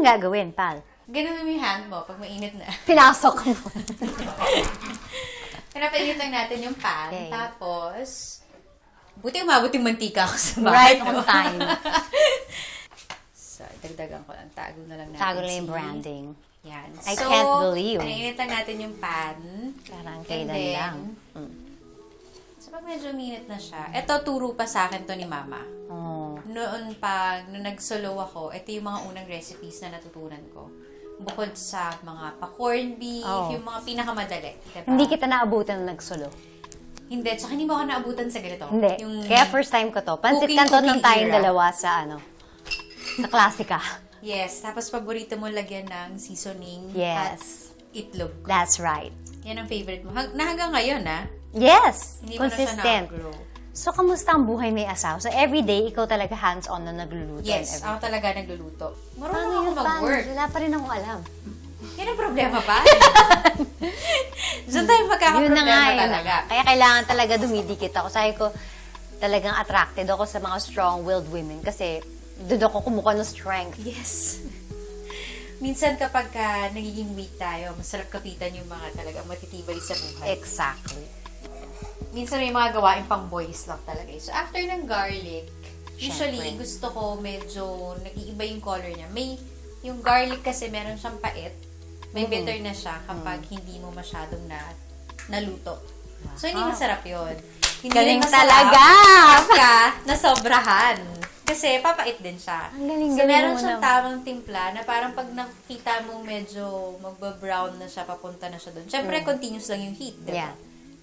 gagawin, pal? Ganun mo yung hand mo pag mainit na. Pinasok mo. Pinapainit lang natin yung pan. Okay. Tapos, buti umabot yung mantika ko sa bahay. Right on time. So, dagdagan ko lang. Tago na lang natin. Tago lang yung branding. Yan. I can't believe. Pinainit lang natin yung pan. Parang And kailan then, lang. So, pag medyo minute na siya, eto, turo pa sa akin to ni Mama. Oh. Noon pa, nung nag-solo ako, ito yung mga unang recipes na natutunan ko. Bukod sa mga pa-corned beef, Oh. yung mga pinakamadali. Diba? Hindi kita naabutan ng nagsolo. Hindi, tsaka hindi mo ako naabutan sa ganito. Hindi. Yung Kaya first time ko to. Pansit cooking kanton lang tayong era. dalawa sa sa klasika. Yes, tapos paborito mo lagyan ng seasoning at Yes. itlog. That's right. Yan ang favorite mo. Na hanggang ngayon, ha? Yes. Hindi mo na siya Consistent. na-grow. So, kamusta ang buhay may asawa? So, everyday, ikaw talaga hands-on na nagluluto. Yes, and ako talaga nagluluto. Marunong Paano ako yun? Paano? mag-work. Wala pa rin akong alam. Yan ang problema pa. Diyan tayo Yun na magkakaproblema nga yun. talaga. Kaya kailangan talaga dumidikit ako. Sabi ko, talagang attracted ako sa mga strong-willed women kasi doon ako kumukuha ng strength. Yes. Minsan kapag nagiging weak tayo, masarap kapitan yung mga talagang matitibay sa buhay. Exactly. Minsan may mga gawain pang boys lang talaga. So, after ng garlic, usually, Syempre. gusto ko medyo nag-iiba yung color niya. Yung garlic kasi meron siyang pait. May bitter na siya kapag hindi mo masyadong naluto. So, hindi masarap yun. Hindi Galing rin masarap talaga! Pagka nasobrahan. Kasi papait din siya. Ang galing, So, galing meron mo siyang naman. tamang timpla na parang pag nakita mong medyo magba-brown na siya, papunta na siya doon. Siyempre, continuous lang yung heat, diba? Yeah.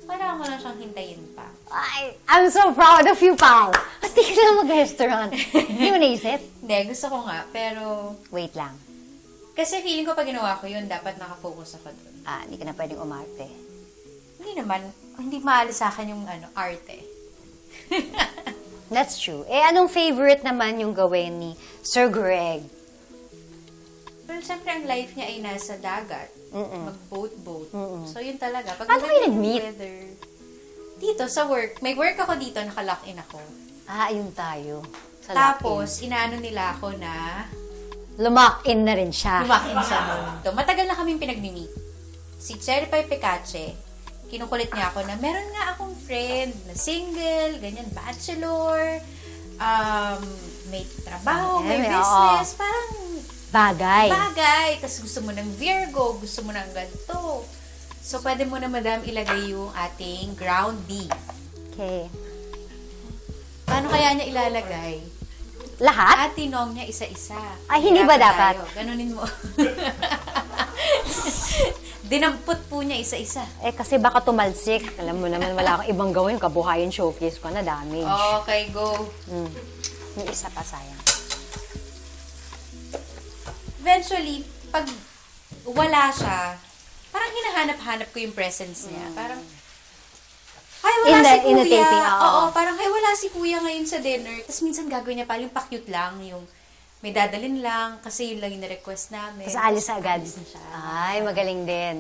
Kailangan ko lang siyang hintayin pa. Ay, I'm so proud of you, Pao. At di ka na mag-restaurant. Hindi mo naisip? Hindi, gusto ko nga. Pero, Wait lang. kasi feeling ko pag ginawa ko yun, dapat nakafocus ako doon. Hindi ka na pwedeng umarte. Hindi naman, hindi maalis sa akin yung arte. That's true. Anong favorite naman yung gawin ni Sir Greg? Pero siyempre, ang life niya ay nasa dagat. Mag-boat. So, yun talaga. Pag Paano kayo maganda yung nag-meet? weather, dito, sa work. May work ako dito, naka-lock-in ako. Ayun tayo. Sa Tapos, inaano nila ako na Lumak-in na rin siya. lumakin siya noon. Matagal na kaming pinag-meet. Si Cherry Pie Pecache, kinukulit niya ako na meron nga akong friend na single, ganyan, bachelor, may trabaho, may Ay, business, parang Bagay. bagay. Tapos gusto mo ng Virgo, gusto mo ng ganito. So, pwede mo na, madam, ilagay yung ating ground beef. Okay. Paano kaya niya ilalagay? Lahat? At tinong niya isa-isa. Ay, hindi ba dapat? Tayo. Ganunin mo. Dinampot po niya isa-isa. Kasi baka tumalsik. Alam mo naman, wala akong ibang gawin. Kabuhayan showcase ko na damage. Okay, go. Yung isa pa, sayang. Eventually, pag wala siya, parang hinahanap-hanap ko yung presence niya. Parang, ay, wala In si the kuya. taping, oo. Oo, parang, ay, wala si kuya ngayon sa dinner. Tapos minsan gagawin niya pa, yung pa-cute lang, yung may dadalin lang, kasi yun lang yung na-request namin. Tapos alis agad. Alis na siya. Ay, magaling din.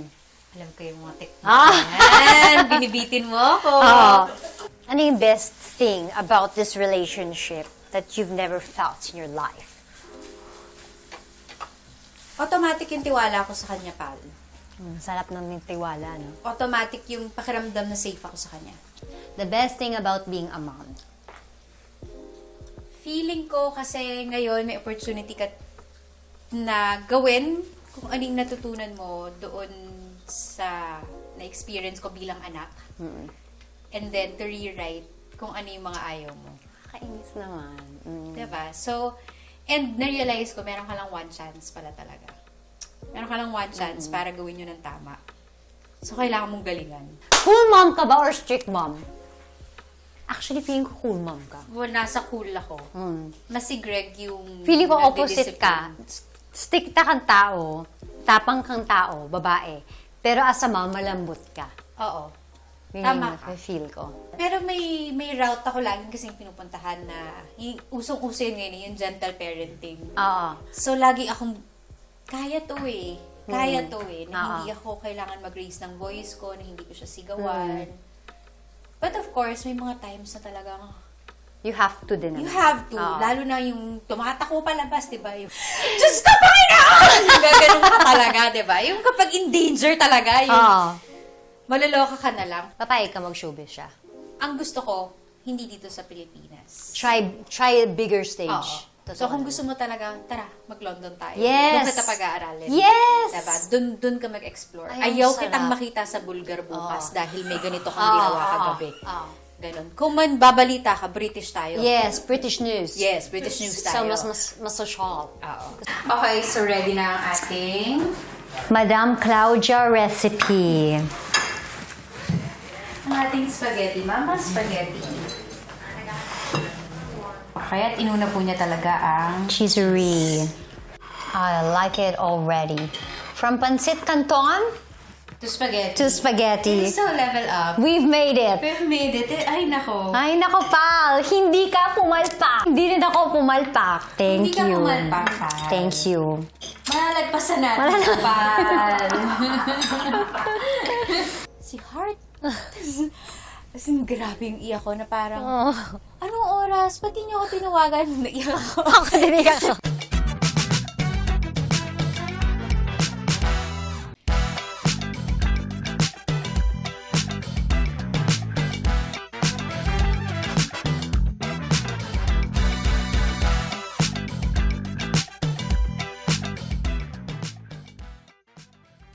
Alam ko yung mga technique Ah! yan. Binibitin mo ako. Ano yung best thing about this relationship that you've never felt in your life? Automatic yung tiwala ko sa kanya, pal. Sarap ng tiwala, no? Automatic yung pakiramdam na safe ako sa kanya. The best thing about being a mom. Feeling ko kasi ngayon may opportunity ka na gawin kung ano yung natutunan mo doon sa na-experience ko bilang anak. And then to rewrite kung ano yung mga ayaw mo. Kainis naman. Diba? So, and na-realize ko meron ka lang one chance pala talaga. Meron ka lang one chance para gawin yun ng tama. So, kailangan mong galingan. Cool mom ka ba or strict mom? Actually, feeling ko cool mom ka. Well, nasa cool ako. Mas si Greg yung Feeling ko opposite ka. nagdidiscipline. Strict kang tao, tapang kang tao, babae. Pero as a mom, malambot ka. Oo. Yun Tama yung feel ko. Pero may route ako laging kasing pinupuntahan na usong-uso yun ngayon, yung gentle parenting. Oo. So, lagi akong, kaya to eh. Kaya to eh. Na hindi Oo. ako kailangan mag-raise ng voice ko, na hindi ko siya sigawan. But of course, may mga times na talagang You have to din. You naman. have to. Oo. Lalo na yung tumatako palabas, di ba? Yung, Diyos ka, Panginoon! Gaganon ka talaga, di ba? Yung kapag in danger talaga, yung Oo. malaloka ka na lang. Papayag ka mag-showbiz siya. Ang gusto ko, hindi dito sa Pilipinas. Try a bigger stage. Oo. So kung gusto mo talaga, tara, mag-London tayo. Yes! Doon kita pag-aaralin. Yes! Diba? Doon ka mag-explore. Ayaw, Ayaw sarap. kitang makita sa Bulgar bukas dahil may ganito kang Oo, ginawa oo, kagabi. oo. Ganon. Kung man babalita ka, British tayo. Yes, British news. Yes, British news So, tayo. mas social. Oo. Okay, so ready na ang ating... Madam Claudia recipe. Ang ating spaghetti. Mama spaghetti. Okay, at inuna po niya talaga ang... Cheesery. I like it already. From pancit canton To spaghetti. to spaghetti. So, level up. We've made it. We've made it. Ay, nako. Ay, nako, pal. Hindi ka pumalpak. Hindi rin ako pumalpak. Thank Hindi ka you. pumalpak, pal. Thank you. Malalagpasan natin, pal. Si Heart. As in, grabe yung iyak ko na parang, Oh. anong oras? Ba't di niyo ako tinawagan? Naiyak ako. Ako din ako.